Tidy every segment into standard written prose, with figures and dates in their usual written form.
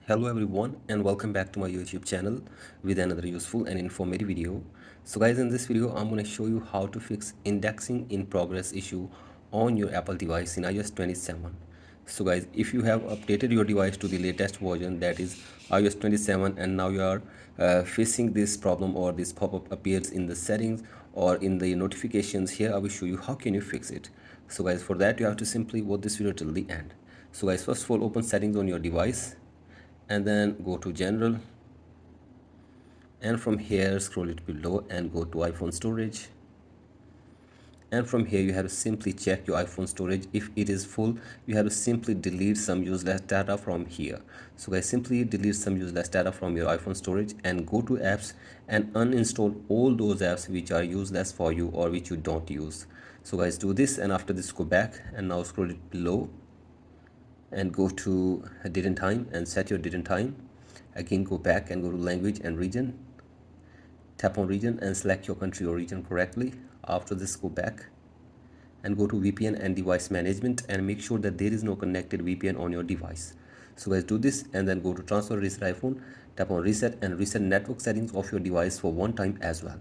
Hello everyone and welcome back to my YouTube channel with another useful and informative video. So guys, in this video I'm going to show you how to fix indexing in progress issue on your Apple device in iOS 27. So guys, if you have updated your device to the latest version, that is iOS 27, and now you are facing this problem or this pop-up appears in the settings or in the notifications, here I will show you how can you fix it. So guys, for that you have to simply watch this video till the end. So guys, first of all, open settings on your device and then go to general, and from here scroll it below and go to iPhone storage, and from here you have to simply check your iPhone storage. If it is full, you have to simply delete some useless data from here. So guys, simply delete some useless data from your iPhone storage and go to apps and uninstall all those apps which are useless for you or which you don't use. So guys, do this, and after this go back and now scroll it below and go to date and time and set your date and time. Again, go back and go to language and region, tap on region and select your country or region correctly. After this, go back and go to VPN and device management and make sure that there is no connected VPN on your device. So guys, do this and then go to transfer reset iPhone, tap on reset and reset network settings of your device for one time as well.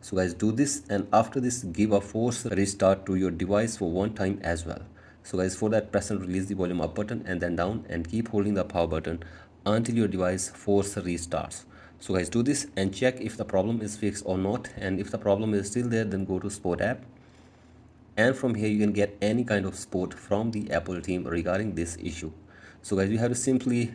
So guys, do this, and after this give a force restart to your device for one time as well. So guys, for that, press and release the volume up button and then down and keep holding the power button until your device force restarts. So guys, do this and check if the problem is fixed or not, and if the problem is still there, then go to support app, and from here you can get any kind of support from the Apple team regarding this issue. So guys, you have to simply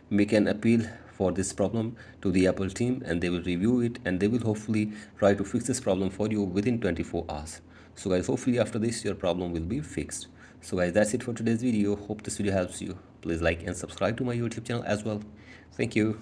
make an appeal for this problem to the Apple team, and they will review it and they will hopefully try to fix this problem for you within 24 hours. So guys, hopefully after this your problem will be fixed. So guys, that's it for today's video. Hope this video helps you. Please like and subscribe to my YouTube channel as well. Thank you.